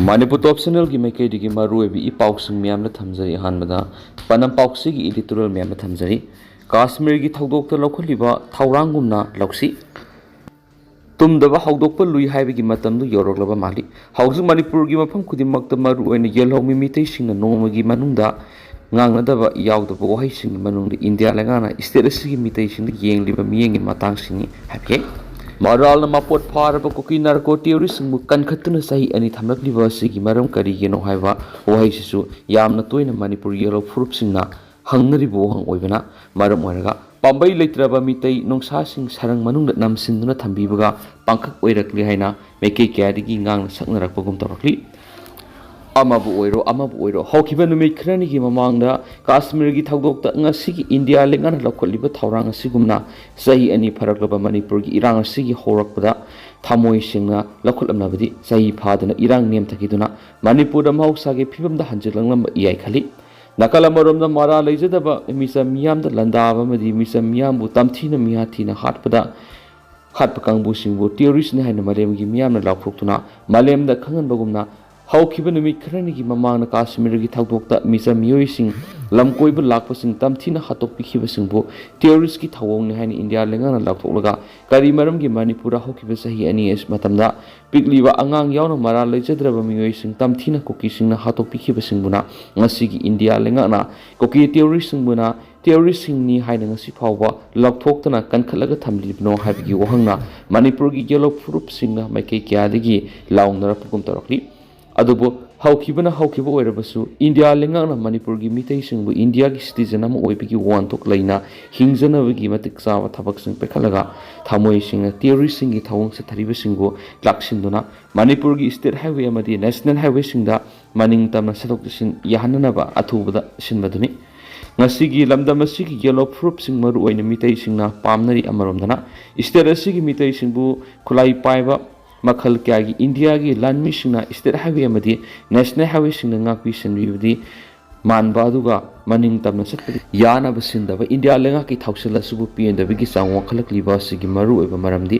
Manipur Top Channel की मैके दिगी मारू एबी इ पाउसिंग म्याम न थमजरी हानबदा पनम पाउसी की एडिटोरियल म्याम न थमजरी काश्मीर की थौदोक त लौखलिबा थौरांगुमना लौसी तुमदबा हौदोक लुई हाइबगी मतम दु योरगलबा माली हौजु मणिपुर की मफम खुदिमक त मारू ओइन येलहौमी मितै सिंग नोमगी मनुंगदा ngangnadaba yaudaba wahaising manungda India langana state asigi mitai sing yengliba miyengi matang singi happy Maral na mapot paraba kuki narco theories mu kankhatuna sahi ani thamlakliba asigi maram karigeno haiba wahaisisu yamna toina Manipur yellow fruit singna hangnaribo hang oibana maram oiraga pambai leitraba mitai nongsa sing sarang manungda namsinduna thambibaga pangkhak oirakli haina meke kyadigi ngangna saknarakpagum torakli amabu oiro haukiba numit khrani gi mamangda Kashmir gi thawdok ta ngasi gi India lengana lokholiba thawrang asigumna sahi ani pharaklaba Manipur gi irang asigi horakpada thamoi singna lokholamnabadi sahi phadana irang nem thakiduna Manipur da mahoksa gi phibamda hanjilanglam iyai khali nakala maromda mara leijadaba misa miyam da landaba madi misa miyam bu tamthina mihathina hatpa kangbu singbu terrorist ne haina malem gi miyam na laphroktuna malem da khangan bagumna haukiba numit khrani gi mamangna Kashmir gi thawdokta misa miyoi sing lamkoiba lakpa sing tamthina hatok pikhiba singbu terrorist ki thawong ne haina India lengana lakthoklaga kari maram gi Manipura haukiba sahi ani es matamda pikliba angang yauna mara leijadraba miyoi sing tamthina koki singna hatok pikhiba singbuna ngasi gi India lengana koki terrorist singbuna terrorist singni haina ngasi phawba lakthoktana kankhatlaga thamlibno haibigi wahangna Manipur gi yellow fruit singna maikei kyadagi laungnara pukum tarakli adubo haukiba oirabasu India lengana Manipur gi mitai singbu India gi citizen ama oibigi wantok laina hingjanabagi matik sawa thabak sing pekhalaga thamoi singa terrorist singi thawong se thariba singbu laksinduna Manipur gi state highway amadi national highway singda maning tamna sadok sin yahananaba athubada sinbaduni ngasigi lamdam asigi yellow fruit sing maru oina mitai singna pamnari amaromdana state asigi mitai singbu khulai paiba makhal kyagi India gi lanmi singna state highway amadi national highway singna ngakpi sinbibdi manba aduga maning tamna satpadi yana basindaba India lenga ki thawsala subu pndb gi sangwa khalakliba sigi maru oiba maramdi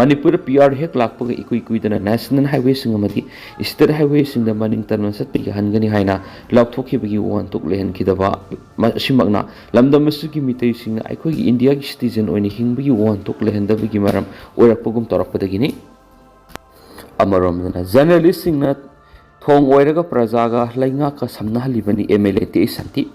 Manipur PR hek lakpaga ikuidana national highway sing amadi state highway singda maning tamna satpagi hangani haina lauthokhibagi wantuk lehen kidaba simagna lamdam sugi mitai singna aikoi India gi citizen oini hingbagi wantuk lehendabagi maram oirakpagum torakpadagini Amarom journalist singna thong oiraga prajaga lainga ka samna halibani MLA te santi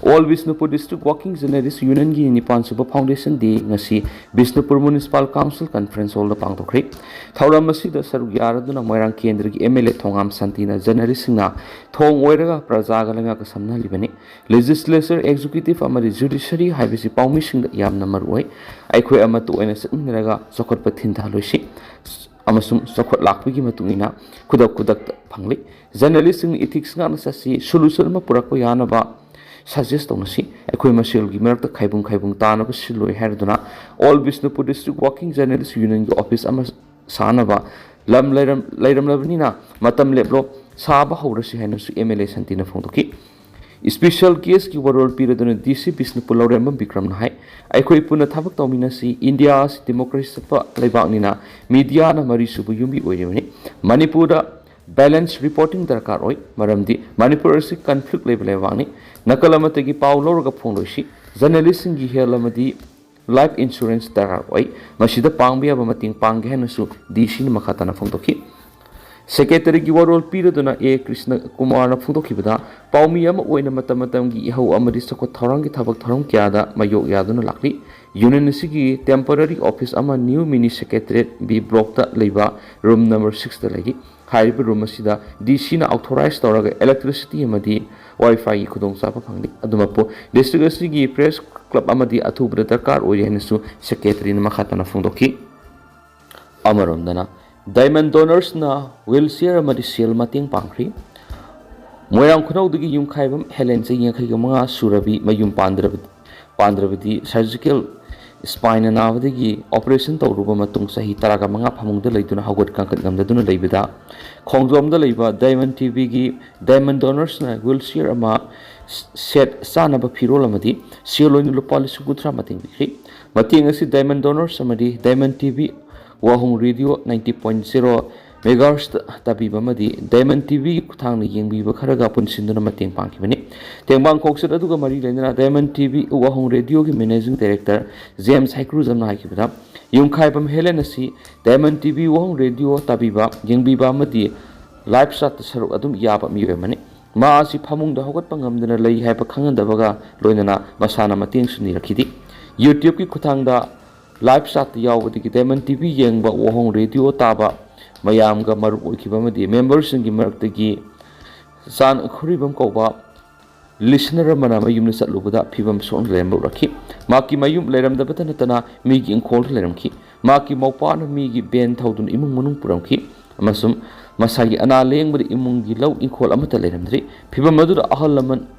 All Bishnupur District Working Journalists Union gi Nipan Suba Foundation Day ngasi Bishnupur Municipal Council Conference Hall da pangtokre thauram masida saruk yaraduna moirang kendra gi MLA thongam santina journalist singna thong oiraga prajaga lainga ka samna halibani legislature executive amari judiciary haibisi paumi singda yamna maroi aikhoi amatu oina sakniraga sokot pathin thaloisi amasung sokot lakpigi matungina kudak phangli journalist sing ethics ngana sasi solution ma purakpa yanaba suggest tonasi akhoi masel gi merak ta khaibung tana ba siloi herduna all Bishnupur District Working Journalists Union gi office ama sanaba lam lairam labnina matam leblo saba hawrasi hainasu MLA santina phongdoki special case ki warol piraduna DC Bishnupur Laurembam Bikram nahai aikhoi puna thabak tawminasi India's democracy pa leibaknina media na mari subu yumbi oiremani Manipura balance reporting darkar oi maramdi Manipur si conflict level wangni nakalamate gi paw lorga phongloisi journalist gi helamadi life insurance darkar oi masida pangbiya ba mating pangge hanasu DC ni makhatana phongdoki Secretary gi warol piraduna A Krishna Kumar na phudokibada paumi ama oina matam gi ihau amadi sako thorang gi thabak thoram kyada mayok yaduna lakli union sigi temporary office ama new mini secretariat B block ta leiba room number 6 ta lagi haiba room asida DC na authorized toraga electricity amadi wifi gi khudong sapa phangli adumapo district sigi press club amadi athubra darkar oi hanasu secretary na makhatana phungdoki amarondana Diamond donors na wheelchair amadi sel mating pangkhri moirang khunau digi yum khaibam Helen se yang khaiga manga surabi mayum pandrabadi surgical spine anavadigi operation tawruba matung sahi taraga manga phamungda leiduna hagot kangkat ngamdaduna leibida khongjomda leiba Diamond TV gi Diamond donors na wheelchair ama set sanaba phirol amadi seloin lupa 30 mating bikri mating asi Diamond donors amadi Diamond TV Wahung Radio 90.0 ꯃꯦꯒꯥꯔꯁꯇ ꯇꯥꯕꯤꯕ ꯑꯃꯗꯤ diamond ꯇꯤꯚꯤꯒꯤ ꯈꯨꯠꯊꯥꯡꯗ ꯌꯦꯡꯕꯤꯕ ꯈꯔꯒ ꯄꯨꯟꯁꯤꯟꯗꯨꯅ ꯃꯇꯦꯡ ꯄꯥꯡꯈꯤꯕꯅꯤ꯫ ꯇꯦꯡꯕꯥꯡ ꯈꯣꯡꯆꯠ ꯑꯗꯨꯒ ꯃꯔꯤ ꯂꯩꯅꯅ ꯗꯥꯏꯃꯟ ꯇꯤꯚꯤ ꯋꯥꯍꯣꯡ ꯔꯦꯗꯤꯑꯣꯒꯤ ꯃꯦꯅꯦꯖꯤꯡ ꯗꯥꯏꯔꯦꯛꯇꯔ ꯖꯦꯝꯁ ꯍꯥꯏꯀ꯭ꯔꯨꯖꯝꯅ ꯍꯥꯏꯈꯤꯕꯗ ꯌꯨꯝꯈꯥꯏꯕꯝ ꯍꯦꯂꯦꯟ ꯑꯁꯤ ꯗꯥꯏꯃꯟ ꯇꯤꯚꯤ ꯋꯥꯍꯣꯡ ꯔꯦꯗꯤꯑꯣ ꯇꯥꯕꯤꯕ ꯌꯦꯡꯕꯤꯕ ꯑꯃꯗꯤ ꯂꯥꯏꯚ ꯆꯥꯠꯇ ꯁꯔꯨꯛ ꯑꯗꯨꯝ ꯌꯥꯕ ꯃꯤꯑꯣꯏ ꯑꯃꯅꯤ꯫ ꯃꯥ ꯑꯁꯤ ꯐꯃꯨꯡꯗ ꯍꯧꯒꯠꯄ ꯉꯝꯗꯅ ꯂꯩ ꯍꯥꯏꯕ ꯈꯪꯍꯟꯗꯕꯒ ꯂꯣꯏꯅꯅ ꯃꯁꯥꯅ ꯃꯇꯦꯡꯁꯨ ꯅꯤꯔꯛꯈꯤꯗꯦ꯫ ꯌꯨꯇ꯭ꯌꯨꯕꯀꯤ ꯈꯨꯠꯊꯥꯡꯗ ꯂꯥꯏꯚ ꯆꯥꯠꯇ ꯌꯥꯎꯕꯗꯒꯤ ꯗꯥꯏꯃꯟ ꯇꯤꯚꯤ ꯌꯦꯡꯕ ꯋꯥꯍꯣꯡ ꯔꯦꯗꯤꯑꯣ ꯇꯥꯕ ꯃꯌꯥꯝꯒ ꯃꯔꯨꯞ ꯑꯣꯏꯈꯤꯕ ꯑꯃꯗꯤ ꯃꯦꯝꯕꯔꯁꯤꯡꯒꯤ ꯃꯔꯛꯇꯒꯤ ꯆꯥꯟ ꯈꯨꯔꯤꯕꯝ ꯀꯧꯕ ꯂꯤꯁꯅꯔ ꯑꯃꯅ ꯃꯌꯨꯝꯗ ꯆꯠꯂꯨꯕꯗ ꯐꯤꯕꯝ ꯁꯣꯛꯅ ꯂꯩꯔꯝꯕ ꯎꯔꯛꯈꯤ꯫ ꯃꯍꯥꯛꯀꯤ ꯃꯌꯨꯝ ꯂꯩꯔꯝꯗꯕꯇ ꯅꯠꯇꯅ ꯃꯤꯒꯤ ꯏꯪꯈꯣꯜꯗ ꯂꯩꯔꯝꯈꯤ꯫ ꯃꯍꯥꯛꯀꯤ ꯃꯧꯄꯥꯅ ꯃꯤꯒꯤ ꯚꯦꯟ ꯊꯧꯗꯨꯅ ꯏꯃꯨꯡ ꯃꯅꯨꯡ ꯄꯨꯔꯝꯈꯤ ꯑꯃꯁꯨꯡ ꯃꯁꯥꯒꯤ ꯑꯅꯥ ꯂꯥꯌꯦꯡꯕꯗ ꯏꯃꯨꯡꯒꯤ ꯂꯧ ꯏꯪꯈꯣꯜ ꯑꯃꯠꯇ ꯂꯩꯔꯝꯗ꯭ꯔꯤ꯫ ꯐꯤꯕꯝ ꯑꯗꯨꯗ ꯑꯍꯜ ꯂꯃꯟ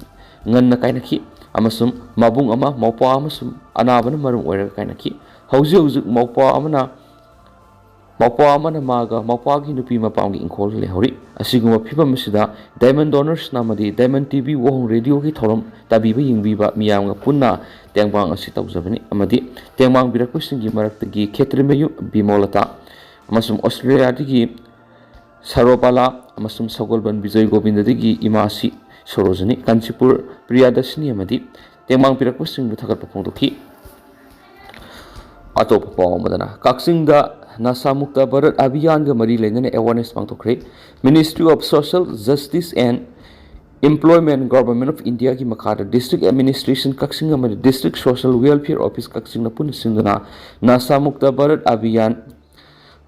ꯉꯟꯅ ꯀꯥꯏꯅꯈꯤ ꯑꯃꯁꯨꯡ ꯃꯕꯨꯡ ꯑꯃ ꯃꯧꯄꯥ ꯑꯃꯁꯨꯡ ꯑꯅꯥꯕꯅ ꯃꯔꯝ ꯑꯣꯏꯔꯒ ꯀꯥꯏꯅꯈꯤ꯫ ꯍꯧꯖꯤꯛ ꯍꯧꯖꯤꯛ ꯃꯧꯄꯥ ꯑꯃꯅ ꯃꯥꯒ ꯃꯧꯄꯥꯒꯤ ꯅꯨꯄꯤ ꯃꯄꯥꯝꯒꯤ ꯏꯪꯈꯣꯜꯗ ꯂꯩꯍꯧꯔꯤ꯫ ꯑꯁꯤꯒꯨꯝꯕ ꯐꯤꯕꯝ ꯑꯁꯤꯗ ꯗꯥꯏꯃꯟ ꯗꯣꯅꯔꯁꯅ ꯑꯃꯗꯤ ꯗꯥꯏꯃꯟ ꯇꯤꯚꯤ ꯋꯥꯍꯣꯡ ꯔꯦꯗꯤꯑꯣꯒꯤ ꯊꯧꯔꯝ ꯇꯥꯕꯤꯕ ꯌꯦꯡꯕꯤꯕ ꯃꯤꯌꯥꯝꯒ ꯄꯨꯟꯅ ꯇꯦꯡꯕꯥꯡ ꯑꯁꯤ ꯇꯧꯖꯕꯅꯤ ꯑꯃꯗꯤ ꯇꯦꯡꯕꯥꯡ ꯕꯤꯔꯛꯄꯁꯤꯡꯒꯤ ꯃꯔꯛꯇꯒꯤ ꯈꯦꯇ꯭ꯔꯤꯃꯌꯨꯝ ꯕꯤꯃꯣꯂꯇꯥ ꯑꯃꯁꯨꯡ ꯑꯣꯁꯇ꯭ꯔꯦꯂꯤꯌꯥꯗꯒꯤ ꯁꯔꯣꯕꯥꯂꯥ ꯑꯃꯁꯨꯡ ꯁꯒꯣꯜꯕꯟ ꯕꯤꯖꯣꯏ ꯒꯣꯕꯤꯟꯗꯗꯒꯤ ꯏꯃꯥꯁꯤ ꯁꯣꯔꯣꯖꯤꯅꯤ, ꯀꯥꯟꯆꯤꯄꯨꯔ ꯄ꯭ꯔꯤꯌꯥꯗꯁꯤꯅꯤ ꯑꯃꯗꯤ ꯇꯦꯡꯕꯥꯡ ꯄꯤꯔꯛꯄꯁꯤꯡꯕꯨ ꯊꯥꯒꯠꯄ ꯐꯣꯡꯗꯣꯛꯈꯤ꯫ ꯑꯇꯣꯞꯄ ꯄꯥꯎ ꯑꯃꯗꯅ ꯀꯛꯆꯤꯡꯗ ꯅꯁꯥꯃꯨꯛꯇ ꯚꯥꯔꯠ ꯑꯚꯤꯌꯥꯟꯒ ꯃꯔꯤ ꯂꯩꯅꯅ ꯑꯦꯋꯥꯔꯅꯦꯁ ꯄꯥꯡꯊꯣꯛꯈ꯭ꯔꯦ꯫ Ministry of social justice and employment government of ꯏꯟꯗꯤꯌꯥꯒꯤ ꯃꯈꯥꯗ ꯗꯤꯁꯇ꯭ꯔꯤꯛ ꯑꯦꯗꯃꯤꯅꯤꯁꯇ꯭ꯔꯦꯁꯟ ꯀꯛꯆꯤꯡ ꯑꯃꯗꯤ ꯗꯤꯁꯇ꯭ꯔꯤꯛ ꯁꯣꯁꯤꯌꯦꯜ ꯋꯦꯜꯐꯤꯌꯔ ꯑꯣꯐꯤꯁ ꯀꯛꯆꯤꯡꯅ ꯄꯨꯟꯅ ꯁꯤꯟꯗꯨꯅ ꯅꯁꯥꯃꯨꯛꯇ ꯚꯥꯔꯠ ꯑꯚꯤꯌꯥꯟ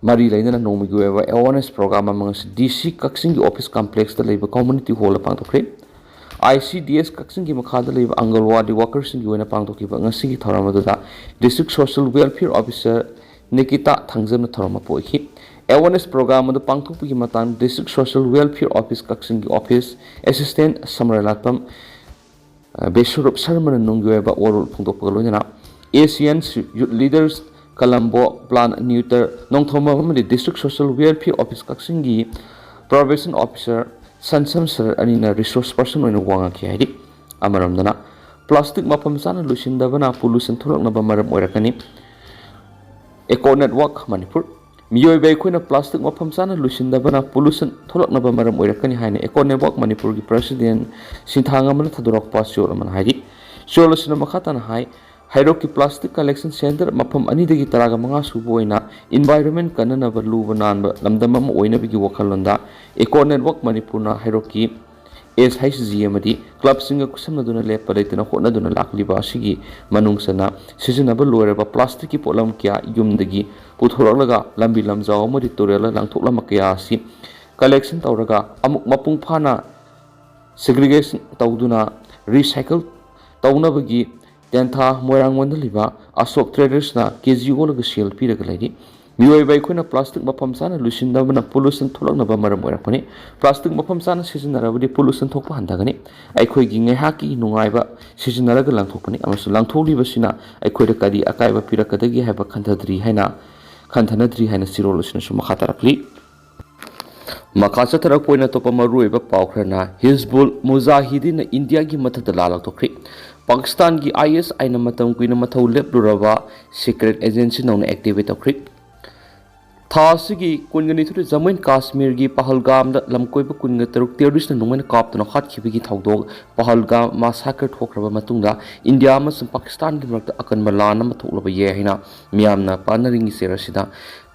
ꯃꯔꯤ ꯂꯩꯅꯅ ꯅꯣꯡꯃꯒꯤ ꯑꯣꯏꯕ ꯑꯦꯋꯥꯔꯅꯦꯁ ꯄ꯭ꯔꯣꯒ꯭ꯔꯥꯝ ꯑꯃ ꯉꯁꯤ ꯗꯤ.ꯁꯤ. ꯀꯛꯆꯤꯡꯒꯤ ꯑꯣꯐꯤꯁ ꯀꯝꯄ꯭ꯂꯦꯛꯁꯇ ꯂꯩꯕ ꯀꯝꯃ꯭ꯌꯨꯅꯤꯇꯤ ꯍꯣꯜꯗ ꯄꯥꯡꯊꯣꯛꯈ꯭ꯔꯦ꯫ ICDS ꯀꯛꯆꯤꯡꯒꯤ ꯃꯈꯥꯗ ꯂꯩꯕ ꯑꯪꯒꯜꯋꯥꯗꯤ ꯋꯥꯀꯔꯁꯤꯡꯒꯤ ꯑꯣꯏꯅ ꯄꯥꯡꯊꯣꯛꯈꯤꯕ ꯉꯁꯤꯒꯤ ꯊꯧꯔꯝ ꯑꯗꯨꯗ district social welfare officer Nikita ꯊꯥꯡꯖꯝꯅ ꯊꯧꯔꯝ ꯃꯄꯨ ꯑꯣꯏꯈꯤ꯫ ꯑꯦꯋꯥꯔꯅꯦꯁ ꯄ꯭ꯔꯣꯒ꯭ꯔꯥꯝ ꯑꯗꯨ ꯄꯥꯡꯊꯣꯛꯄꯒꯤ ꯃꯇꯥꯡꯗ ꯗꯤꯁꯇ꯭ꯔꯤꯛ ꯁꯣꯁꯤꯌꯦꯜ ꯋꯦꯜꯐꯤꯌꯔ ꯑꯣꯐꯤꯁ ꯀꯛꯆꯤꯡꯒꯤ ꯑꯣꯐꯤꯁ ꯑꯦꯁꯤꯁꯇꯦꯟꯠ ꯁꯃꯔꯂꯥꯠꯄꯝ ꯕꯦꯁꯨꯔꯨꯞ ꯁꯔꯃꯅ ꯅꯨꯡꯒꯤ ꯑꯣꯏꯕ ꯋꯥꯔꯣꯜ ꯐꯣꯡꯗꯣꯛꯄꯒ ꯂꯣꯏꯅꯅ Asian youth leaders Colombo plan ꯅ꯭ꯌꯨꯇꯔ ꯅꯣꯡꯊꯣꯝꯕꯝ ꯑꯃꯗꯤ ꯗꯤꯁꯇ꯭ꯔꯤꯛ ꯁꯣꯁꯤꯌꯦꯜ ꯋꯦꯜꯐꯤꯌꯔ ꯑꯣꯐꯤꯁ ꯀꯛꯆꯤꯡꯒꯤ ꯄ꯭ꯔꯣꯕꯦꯁꯟ ꯑꯣꯐꯤꯁꯥꯔ ꯁꯟꯁꯝ ꯁꯔ ꯑꯅꯤꯅ ꯔꯤꯁꯣꯔꯁ ꯄꯔꯁꯟ ꯑꯣꯏꯅ ꯋꯥ ꯉꯥꯡꯈꯤ ꯍꯥꯏꯔꯤ꯫ ꯑꯃꯔꯣꯝꯗꯅ ꯄ꯭ꯂꯥꯁꯇꯤꯛ ꯃꯐꯝ ꯆꯥꯅ ꯂꯣꯏꯁꯤꯟꯗꯕꯅ ꯄꯣꯂꯨꯁꯟ ꯊꯣꯛꯂꯛꯅꯕ ꯃꯔꯝ ꯑꯣꯏꯔꯛꯀꯅꯤ꯫ ꯑꯦꯀꯣ ꯅꯦꯠꯋꯥꯔꯛ ꯃꯅꯤꯄꯨꯔ ꯃꯤꯑꯣꯏꯕ ꯑꯩꯈꯣꯏꯅ ꯄ꯭ꯂꯥꯁꯇꯤꯛ ꯃꯐꯝ ꯆꯥꯅ ꯂꯣꯏꯁꯤꯟꯗꯕꯅ ꯄꯣꯂꯨꯁꯟ ꯊꯣꯛꯂꯛꯅꯕ ꯃꯔꯝ ꯑꯣꯏꯔꯛꯀꯅꯤ ꯍꯥꯏꯅ ꯑꯦꯀꯣ ꯅꯦꯠꯋꯥꯔꯛ ꯃꯅꯤꯄꯨꯔꯒꯤ ꯄ꯭ꯔꯁꯤꯗꯦꯟꯠ ꯁꯤꯟꯊꯥꯡ ꯑꯃꯅ ꯊꯥꯗꯣꯔꯛꯄ ꯆꯌꯣꯜ ꯑꯃꯅ ꯍꯥꯏꯔꯤ꯫ ꯆꯌꯣꯜ ꯑꯁꯤꯅ ꯃꯈꯥ ꯇꯥꯅ ꯍꯥꯏ ꯍꯩꯔꯣꯛꯀꯤ ꯄ꯭ꯂꯥꯁꯇꯤꯛ ꯀꯂꯦꯛꯁꯟ ꯁꯦꯟꯇꯔ ꯃꯐꯝ 2ꯗꯒꯤ 15 ꯁꯨꯕ ꯑꯣꯏꯅ ꯏꯟꯚꯥꯏꯔꯟꯃꯦꯟꯠ ꯀꯟꯅꯅꯕ ꯂꯨꯕ ꯅꯥꯟꯕ ꯂꯝꯗꯝ ꯑꯃ ꯑꯣꯏꯅꯕꯒꯤ ꯋꯥꯈꯜꯂꯣꯟꯗ ꯑꯦꯀꯣ ꯅꯦꯠꯋꯥꯔꯛ ꯃꯅꯤꯄꯨꯔꯅ ꯍꯩꯔꯣꯛꯀꯤ SHG ꯑꯃꯗꯤ ꯀ꯭ꯂꯕꯁꯤꯡꯒ ꯈꯨꯠꯁꯝꯅꯗꯨꯅ ꯂꯦꯞꯄ ꯂꯩꯇꯅ ꯍꯣꯠꯅꯗꯨꯅ ꯂꯥꯛꯂꯤꯕ ꯑꯁꯤꯒꯤ ꯃꯅꯨꯡꯆꯟꯅ ꯁꯤꯖꯤꯟꯅꯕ ꯂꯣꯏꯔꯕ ꯄ꯭ꯂꯥꯁꯇꯤꯛꯀꯤ ꯄꯣꯠꯂꯝ ꯀꯌꯥ ꯌꯨꯝꯗꯒꯤ ꯄꯨꯊꯣꯔꯛꯂꯒ ꯂꯝꯕꯤ ꯂꯝꯖꯥꯎ ꯑꯃꯗꯤ ꯇꯨꯔꯦꯜꯗ ꯂꯪꯊꯣꯛꯂꯝꯕ ꯀꯌꯥ ꯑꯁꯤ ꯀꯂꯦꯛꯁꯟ ꯇꯧꯔꯒ ꯑꯃꯨꯛ ꯃꯄꯨꯡ ꯐꯥꯅ ꯁꯦꯒ꯭ꯔꯤꯒꯦꯁꯟ ꯇꯧꯗꯨꯅ ꯔꯤꯁꯥꯏꯀꯜ ꯇꯧꯅꯕꯒꯤ ꯇꯦꯟꯊꯥ ꯃꯣꯏꯔꯥꯡꯃꯣꯟꯗ ꯂꯩꯕ ꯑꯁꯣꯛ ꯇ꯭ꯔꯦꯗꯔꯁꯅ ꯀꯦꯖꯤ ꯑꯣꯜꯂꯒ ꯁꯦꯜ ꯄꯤꯔꯒ ꯂꯩꯔꯤ꯫ ꯃꯤꯑꯣꯏꯕ ꯑꯩꯈꯣꯏꯅ ꯄ꯭ꯂꯥꯁꯇꯤꯛ ꯃꯐꯝ ꯆꯥꯅ ꯂꯣꯏꯁꯤꯟꯗꯕꯅ ꯄꯣꯂꯨꯁꯟ ꯊꯣꯛꯂꯛꯅꯕ ꯃꯔꯝ ꯑꯣꯏꯔꯛꯄꯅꯤ꯫ ꯄ꯭ꯂꯥꯁꯇꯤꯛ ꯃꯐꯝ ꯆꯥꯅ ꯁꯤꯖꯤꯟꯅꯔꯕꯗꯤ ꯄꯣꯂꯨꯁꯟ ꯊꯣꯛꯄ ꯍꯟꯊꯒꯅꯤ꯫ ꯑꯩꯈꯣꯏꯒꯤ ꯉꯥꯏꯍꯥꯛꯀꯤ ꯅꯨꯡꯉꯥꯏꯕ ꯁꯤꯖꯤꯟꯅꯔꯒ ꯂꯪꯊꯣꯛꯄꯅꯤ ꯑꯃꯁꯨꯡ ꯂꯪꯊꯣꯛꯂꯤꯕꯁꯤꯅ ꯑꯩꯈꯣꯏꯗ ꯀꯔꯤ ꯑꯀꯥꯏꯕ ꯄꯤꯔꯛꯀꯗꯒꯦ ꯍꯥꯏꯕ ꯈꯟꯊꯅꯗ꯭ꯔꯤ ꯍꯥꯏꯅ ꯆꯤꯔꯣꯜ ꯑꯁꯤꯅꯁꯨ ꯃꯈꯥ ꯇꯥꯔꯛꯂꯤ꯫ ꯃꯈꯥ ꯆꯠꯊꯔꯛꯄ ꯑꯣꯏꯅ ꯑꯇꯣꯞꯄ ꯃꯔꯨꯑꯣꯏꯕ ꯄꯥꯎ ꯈꯔꯅ ꯍꯤꯖꯕꯨꯜ ꯃꯨꯖꯥꯍꯤꯗꯤꯟꯅ ꯏꯟꯗꯤꯌꯥꯒꯤ ꯃꯊꯛꯇ ꯂꯥꯟ ꯂꯧꯊꯣꯛꯈ꯭ꯔꯦ꯫ ꯄꯥꯀꯤꯁꯇꯥꯟꯒꯤ ISIꯅ ꯃꯇꯝ ꯀꯨꯏꯅ ꯃꯊꯧ ꯂꯦꯞꯂꯨꯔꯕ ꯁꯤꯀ꯭ꯔꯦꯠ ꯑꯦꯖꯦꯟꯁꯤ ꯅꯧꯅ ꯑꯦꯛꯇꯤꯚꯦꯠ ꯇꯧꯈ꯭ꯔꯦ꯫ ꯊꯥ ꯑꯁꯤꯒꯤ 22ꯗ ꯖꯝꯃꯨ ꯑꯦꯟഡ് ꯀꯥꯁꯃꯤꯔꯒꯤ ꯄꯍꯜꯒꯥꯝꯗ ꯂꯝꯀꯣꯏꯕ 26 ꯇꯦꯔꯣꯔꯤꯁꯅ ꯅꯣꯡꯃꯩꯅ ꯀꯥꯞꯇꯨꯅ ꯍꯥꯠꯈꯤꯕꯒꯤ ꯊꯧꯗꯣꯛ ꯄꯍꯜꯒꯥꯝ ꯃꯥꯁꯥꯀꯔ ꯊꯣꯛꯈ꯭ꯔꯕ ꯃꯇꯨꯡꯗ ꯏꯟꯗꯤꯌꯥ ꯑꯃꯁꯨꯡ ꯄꯥꯀꯤꯁꯇꯥꯟꯒꯤ ꯃꯔꯛꯇ ꯑꯀꯟꯕ ꯂꯥꯟ ꯑꯃ ꯊꯣꯛꯂꯕ ꯌꯥꯏ ꯍꯥꯏꯅ ꯃꯤꯌꯥꯝꯅ ꯄꯥꯅꯔꯤꯉꯩ ꯆꯦꯔ ꯑꯁꯤꯗ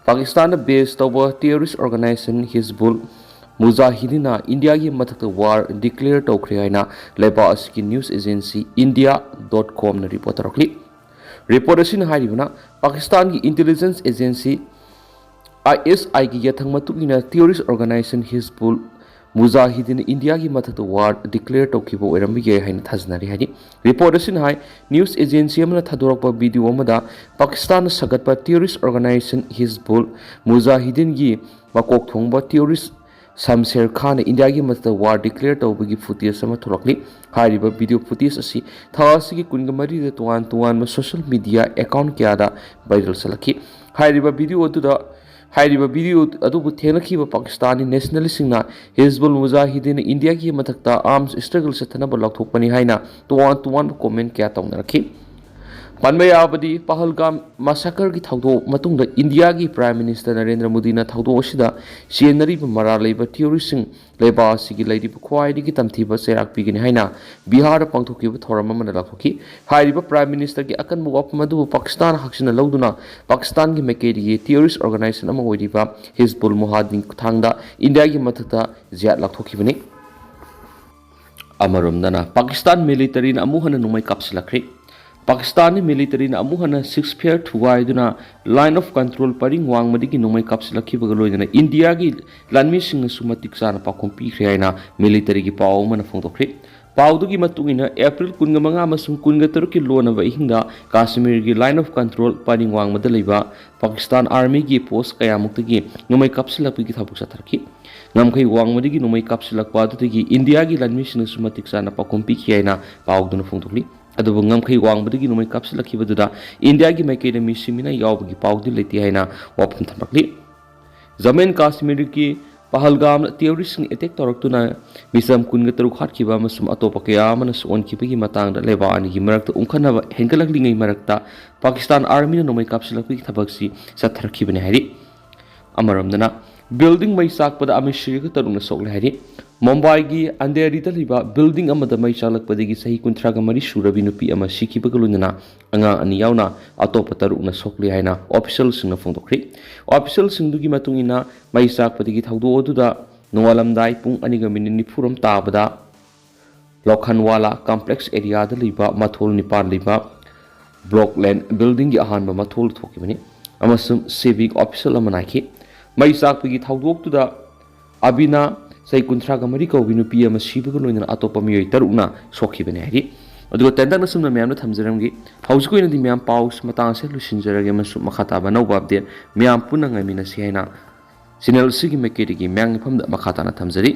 ꯄꯥꯀꯤꯁꯇꯥꯟꯗ ꯕꯦꯖ ꯇꯧꯕ ꯇꯦꯔꯣꯔꯤꯁ ꯑꯣꯔꯒꯅꯥꯏꯖꯦꯁꯟ ꯍꯤꯖꯕꯨꯜ ꯃꯨꯖꯥꯍꯤꯗꯤꯟꯅ ꯏꯟꯗꯤꯌꯥꯒꯤ ꯃꯊꯛꯇ ꯋꯥꯔ ꯗꯤꯀ꯭ꯂꯦꯌꯔ ꯇꯧꯈ꯭ꯔꯦ ꯍꯥꯏꯅ ꯂꯩꯕꯥꯛ ꯑꯁꯤꯒꯤ ꯅ꯭ꯌꯨꯁ ꯑꯦꯖꯦꯟꯁꯤ India.comꯅ ꯔꯤꯄꯣꯔꯠ ꯇꯧꯔꯛꯂꯤ꯫ ꯔꯤꯄꯣꯔꯠ ꯑꯁꯤꯅ ꯍꯥꯏꯔꯤꯕꯅ ꯄꯥꯀꯤꯁꯇꯥꯟꯒꯤ ꯏꯟꯇꯦꯂꯤꯖꯦꯟꯁ ꯑꯦꯖꯦꯟꯁꯤ ISIꯒꯤ ꯌꯥꯊꯪ ꯃꯇꯨꯡꯏꯟꯅ ꯇꯦꯔꯣꯔꯤꯁ ꯑꯣꯔꯒꯅꯥꯏꯖꯦꯁꯟ ꯍꯤꯖꯕꯨꯜ ꯃꯨꯖꯥꯍꯤꯗꯤꯟꯅ ꯏꯟꯗꯤꯌꯥꯒꯤ ꯃꯊꯛꯇ ꯋꯥꯔ ꯗꯤꯀ꯭ꯂꯦꯌꯔ ꯇꯧꯈꯤꯕ ꯑꯣꯏꯔꯝꯕ ꯌꯥꯏ ꯍꯥꯏꯅ ꯊꯥꯖꯅꯔꯤ ꯍꯥꯏꯔꯤ꯫ ꯔꯤꯄꯣꯔꯠ ꯑꯁꯤꯅ ꯍꯥꯏ ꯅ꯭ꯌꯨꯁ ꯑꯦꯖꯦꯟꯁꯤ ꯑꯃꯅ ꯊꯥꯗꯣꯔꯛꯄ ꯚꯤꯗꯤꯑꯣ ꯑꯃꯗ ꯄꯥꯀꯤꯁꯇꯥꯟꯅ ꯁꯥꯒꯠꯄ ꯇꯦꯔꯣꯔꯤꯁ ꯑꯣꯔꯒꯅꯥꯏꯖꯦꯁꯟ ꯍꯤꯖꯕꯨꯜ ꯃꯨꯖꯥꯍꯤꯗꯤꯟꯒꯤ ꯃꯀꯣꯛ ꯊꯣꯡꯕ ꯇꯦꯔꯣꯔꯤꯁ ꯁꯝꯁꯦꯔ ꯈꯥꯟꯅ ꯏꯟꯗꯤꯌꯥꯒꯤ ꯃꯊꯛꯇ ꯋꯥꯔ ꯗꯤꯀ꯭ꯂꯦꯌꯔ ꯇꯧꯕꯒꯤ ꯐꯨꯇꯦꯖ ꯑꯃ ꯊꯣꯛꯂꯛꯂꯤ꯫ ꯍꯥꯏꯔꯤꯕ ꯚꯤꯗꯤꯑꯣ ꯐꯨꯇꯦꯖ ꯑꯁꯤ ꯊꯥ ꯑꯁꯤꯒꯤ 23ꯗ ꯇꯣꯉꯥꯟ ꯇꯣꯉꯥꯟꯕ ꯁꯣꯁꯤꯌꯦꯜ ꯃꯤꯗꯤꯌꯥ ꯑꯦꯀꯥꯎꯟꯠ ꯀꯌꯥꯗ ꯚꯥꯏꯔꯦꯜ ꯆꯠꯂꯛꯈꯤ꯫ ꯍꯥꯏꯔꯤꯕ ꯚꯤꯗꯤꯑꯣ ꯑꯗꯨꯕꯨ ꯊꯦꯡꯅꯈꯤꯕ ꯄꯥꯀꯤꯁꯇꯥनी ꯅꯦꯁꯅꯦꯂꯤꯁꯁꯤꯡꯅ ꯍꯤꯖꯕꯨꯜ ꯃꯨꯖꯥꯍꯤꯗꯤꯟꯅ ꯏꯟꯗꯤꯌꯥꯒꯤ ꯃꯊꯛꯇ ꯑꯥꯔꯝꯁ ꯁ꯭ꯇꯔꯒꯜ ꯆꯠꯊꯅꯕ ꯂꯥꯎꯊꯣꯛꯄꯅꯤ ꯍꯥꯏꯅ ꯇꯣꯉꯥꯟ ꯇꯣꯉꯥꯟꯕ ꯀꯣꯃꯦꯟꯠ ꯀꯌꯥ ꯇꯧꯅꯔꯛꯈꯤ꯫ ꯄꯟꯕ ꯌꯥꯕꯗꯤ ꯄꯍꯜꯒꯥꯝ ꯃꯁꯥꯀꯔꯒꯤ ꯊꯧꯗꯣꯛ ꯃꯇꯨꯡꯗ ꯏꯟꯗꯤꯌꯥꯒꯤ ꯄ꯭ꯔꯥꯏꯝ ꯃꯤꯅꯤꯁꯇꯔ ꯅꯔꯦꯟꯗ꯭ꯔ ꯃꯣꯗꯤꯅ ꯊꯧꯗꯣꯛ ꯑꯁꯤꯗ ꯆꯦꯟꯅꯔꯤꯕ ꯃꯔꯥꯜ ꯂꯩꯕ ꯊꯤꯑꯣꯔꯤꯁꯤꯡ ꯂꯩꯕꯥꯛ ꯑꯁꯤꯒꯤ ꯂꯩꯔꯤꯕ ꯈ꯭ꯋꯥꯏꯗꯒꯤ ꯇꯝꯊꯤꯕ ꯆꯩꯔꯥꯛ ꯄꯤꯒꯅꯤ ꯍꯥꯏꯅ ꯕꯤꯍꯥꯔꯗ ꯄꯥꯡꯊꯣꯛꯈꯤꯕ ꯊꯧꯔꯝ ꯑꯃꯗ ꯂꯥꯎꯊꯣꯛꯈꯤ꯫ ꯍꯥꯏꯔꯤꯕ ꯄ꯭ꯔꯥꯏꯝ ꯃꯤꯅꯤꯁꯇꯔꯒꯤ ꯑꯀꯟꯕ ꯋꯥꯐꯝ ꯑꯗꯨꯕꯨ ꯄꯥꯀꯤꯁꯇꯥꯟ ꯍꯛꯁꯤꯟꯅ ꯂꯧꯗꯨꯅ ꯄꯥꯀꯤꯁꯇꯥꯟꯒꯤ ꯃꯥꯏꯀꯩꯗꯒꯤ ꯇꯤꯑꯣꯔꯤꯁ ꯑꯣꯔꯒꯅꯥꯏꯖꯦꯁꯟ ꯑꯃ ꯑꯣꯏꯔꯤꯕ ꯍꯤꯖꯕꯨꯜ ꯃꯨꯍꯥꯗꯤꯟ ꯈꯨꯠꯊꯥꯡꯗ ꯏꯟꯗꯤꯌꯥꯒꯤ ꯃꯊꯛꯇ ꯖꯤꯍꯥꯗ ꯂꯥꯎꯊꯣꯛꯈꯤꯕꯅꯤ꯫ ꯑꯃꯔꯣꯝꯗꯅ ꯄꯥꯀꯤꯁꯇꯥꯟ ꯃꯤꯂꯤꯇꯔꯤꯅ ꯑꯃꯨꯛ ꯍꯟꯅ ꯅꯣꯡꯃꯩ ꯀꯥꯞꯁꯤꯜꯂꯛꯈ꯭ꯔꯦ꯫ ꯄꯥꯀꯤꯁꯇꯥꯟꯒꯤ ꯃꯤꯂꯤꯇꯔꯤꯅ ꯑꯃꯨꯛ ꯍꯟꯅ ꯁꯤꯛꯁꯐꯤꯌꯔ ꯊꯨꯒꯥꯏꯗꯨꯅ ꯂꯥꯏꯟ ꯑꯣꯐ ꯀꯟꯇ꯭ꯔꯣꯜ ꯄꯔꯤꯡ ꯋꯥꯡꯃꯗꯒꯤ ꯅꯣꯡꯃꯩ ꯀꯥꯞꯁꯤꯜꯂꯛꯈꯤꯕꯒ ꯂꯣꯏꯅꯅ ꯏꯟꯗꯤꯌꯥꯒꯤ ꯂꯥꯟꯃꯤꯁꯤꯡꯅꯁꯨ ꯃꯇꯤꯛ ꯆꯥꯅ ꯄꯥꯎꯈꯨꯝ ꯄꯤꯈ꯭ꯔꯦ ꯍꯥꯏꯅ ꯃꯤꯂꯤꯇꯔꯤꯒꯤ ꯄꯥꯎ ꯑꯃꯅ ꯐꯣꯡꯗꯣꯛꯈ꯭ꯔꯦ꯫ ꯄꯥꯎꯗꯨꯒꯤ ꯃꯇꯨꯡ ꯏꯟꯅ ꯑꯦꯄ꯭ꯔꯤꯜ 15 ꯑꯃꯁꯨꯡ 23ꯀꯤ ꯂꯣꯟꯅꯕ ꯑꯍꯤꯡꯗ ꯀꯥꯁꯃꯤꯔꯒꯤ ꯂꯥꯏꯟ ꯑꯣꯐ ꯀꯟꯇ꯭ꯔꯣꯜ ꯄꯔꯤꯡ ꯋꯥꯡꯃꯗ ꯂꯩꯕ ꯄꯥꯀꯤꯁꯇꯥꯟ ꯑꯥꯔꯃꯤꯒꯤ ꯄꯣꯁ ꯀꯌꯥꯃꯨꯛꯇꯒꯤ ꯅꯣꯡꯃꯩ ꯀꯥꯞꯁꯤꯜꯂꯛꯄꯒꯤ ꯊꯕꯛ ꯆꯠꯊꯔꯛꯈꯤ꯫ ꯉꯝꯈꯩ ꯋꯥꯡꯃꯗꯒꯤ ꯅꯣꯡꯃꯩ ꯀꯥꯞꯁꯤꯜꯂꯛꯄ ꯑꯗꯨꯗꯒꯤ ꯏꯟꯗꯤꯌꯥꯒꯤ ꯂꯥꯟꯃꯤꯁꯤꯡꯅꯁꯨ ꯃꯇꯤꯛ ꯆꯥꯅ ꯄꯥꯎꯈꯨꯝ ꯄꯤꯈꯤ ꯍꯥꯏꯅ ꯄꯥꯎꯗꯨꯅ ꯐꯣꯡꯗꯣꯛꯂꯤ꯫ ꯑꯗꯨꯕꯨ ꯉꯝꯈꯩ ꯋꯥꯡꯃꯗꯒꯤ ꯅꯣꯡꯃꯩ ꯀꯥꯞꯁꯤꯜꯂꯛꯈꯤꯕꯗꯨꯗ ꯏꯟꯗꯤꯌꯥꯒꯤ ꯃꯥꯏꯀꯩꯗ ꯃꯤꯁꯤ ꯃꯤꯅꯥꯏ ꯌꯥꯎꯕꯒꯤ ꯄꯥꯎꯗꯤ ꯂꯩꯇꯦ ꯍꯥꯏꯅ ꯋꯥꯐꯝ ꯊꯝꯂꯛꯂꯤ꯫ ꯖꯝꯃꯨ ꯑꯦꯟड ꯀꯥꯁꯃꯤꯔꯒꯤ ꯄꯍꯜꯒꯥꯝꯗ ꯇꯤꯑꯣꯔꯤꯁꯁꯤꯡ ꯑꯦꯇꯦꯛ ꯇꯧꯔꯛꯇꯨꯅ ꯃꯤꯆꯝ 23 ꯍꯥꯠꯈꯤꯕ ꯑꯃꯁꯨꯡ ꯑꯇꯣꯞꯄ ꯀꯌꯥ ꯑꯃꯅꯁꯨ ꯑꯣꯟꯈꯤꯕꯒꯤ ꯃꯇꯥꯡꯗ ꯂꯩꯕꯥꯛ ꯑꯅꯤꯒꯤ ꯃꯔꯛꯇ ꯎꯪꯈꯠꯅꯕ ꯍꯦꯟꯒꯠꯂꯛꯂꯤꯉꯩ ꯃꯔꯛꯇ ꯄꯥꯀꯤꯁꯇꯥꯟ ꯑꯥꯔꯃꯤꯅ ꯅꯣꯡꯃꯩ ꯀꯥꯞꯁꯤꯜꯂꯛꯄꯒꯤ ꯊꯕꯛꯁꯤ ꯆꯠꯊꯔꯛꯈꯤꯕꯅꯤ ꯍꯥꯏꯔꯤ꯫ ꯑꯃꯔꯣꯝꯗꯅ ꯕꯤꯜꯗꯤꯡ ꯃꯩ ꯆꯥꯛꯄꯗ ꯑꯃ ꯁꯤꯔꯒ 3ꯅ ꯁꯣꯛꯂꯦ ꯍꯥꯏꯔꯤ꯫ ꯃꯨꯝꯕꯥꯏꯒꯤ ꯑꯟꯙꯦꯔꯤꯗ ꯂꯩꯕ ꯕꯤꯜꯗꯤꯡ ꯑꯃꯗ ꯃꯩ ꯆꯥꯛꯂꯛꯄꯗꯒꯤ ꯆꯍꯤ 34 ꯁꯨꯔꯕꯤ ꯅꯨꯄꯤ ꯑꯃ ꯁꯤꯈꯤꯕꯒ ꯂꯣꯏꯅꯅ ꯑꯉꯥꯡ 2 ꯌꯥꯎꯅ ꯑꯇꯣꯞꯄ 3ꯅ ꯁꯣꯛꯂꯦ ꯍꯥꯏꯅ ꯑꯣꯐꯤꯁꯤꯌꯦꯜꯁꯤꯡꯅ ꯐꯣꯡꯗꯣꯛꯈ꯭ꯔꯦ꯫ ꯑꯣꯐꯤꯁꯤꯌꯦꯜꯁꯤꯡꯗꯨꯒꯤ ꯃꯇꯨꯡ ꯏꯟꯅ ꯃꯩ ꯆꯥꯛꯄꯗꯒꯤ ꯊꯧꯗꯣꯛ ꯑꯗꯨꯗ ꯅꯣꯡꯉꯥꯜꯂꯝꯗꯥꯏ ꯄꯨꯡ 2:40 ꯇꯥꯕꯗ ꯂꯣꯈꯟꯋꯥꯂꯥ ꯀꯝꯄ꯭ꯂꯦꯛꯁ ꯑꯦꯔꯤꯌꯥꯗ ꯂꯩꯕ ꯃꯊꯣꯜ 9 ꯂꯩꯕ ꯕ꯭ꯂꯣꯛꯂꯦꯟ ꯕꯤꯜꯗꯤꯡꯒꯤ ꯑꯍꯥꯟꯕ ꯃꯊꯣꯜꯗ ꯊꯣꯛꯈꯤꯕꯅꯤ ꯑꯃꯁꯨꯡ ꯁꯤꯚꯤꯛ ꯑꯣꯐꯤꯁꯤꯌꯦꯜ ꯑꯃ ꯅꯥꯏꯈꯤ꯫ ꯃꯩ ꯆꯥꯛꯄꯒꯤ ꯊꯧꯗꯣꯛꯇꯨꯗ ꯑꯕꯤꯅꯥ ꯆꯍꯤ 33 ꯀꯧꯕꯤ ꯅꯨꯄꯤ ꯑꯃ ꯁꯤꯕꯒ ꯂꯣꯏꯅꯅ ꯑꯇꯣꯞꯄ ꯃꯤꯑꯣꯏ 3ꯅ ꯁꯣꯛꯈꯤꯕꯅꯤ ꯍꯥꯏꯔꯤ꯫ ꯑꯗꯨꯒ ꯇꯦꯟꯇꯛꯅ ꯁꯨꯝꯅ ꯃꯌꯥꯝꯅ ꯊꯝꯖꯔꯝꯒꯦ ꯍꯧꯖꯤꯛ ꯑꯣꯏꯅꯗꯤ ꯃꯌꯥꯝ ꯄꯥꯎ ꯃꯇꯥꯡ ꯑꯁꯤ ꯂꯣꯏꯁꯤꯟꯖꯔꯒꯦ ꯑꯃꯁꯨꯡ ꯃꯈꯥ ꯇꯥꯕ ꯑꯅꯧꯕ ꯑꯞꯗꯦꯠ ꯃꯌꯥꯝ ꯄꯨꯟꯅ ꯉꯥꯏꯃꯤꯟꯅꯁꯤ ꯍꯥꯏꯅ ꯆꯦꯅꯦꯜ ꯑꯁꯤꯒꯤ ꯃꯥꯏꯀꯩꯗꯒꯤ ꯃꯌꯥꯝꯒꯤ ꯃꯐꯝꯗ ꯃꯈꯥ ꯇꯥꯅ ꯊꯝꯖꯔꯤ꯫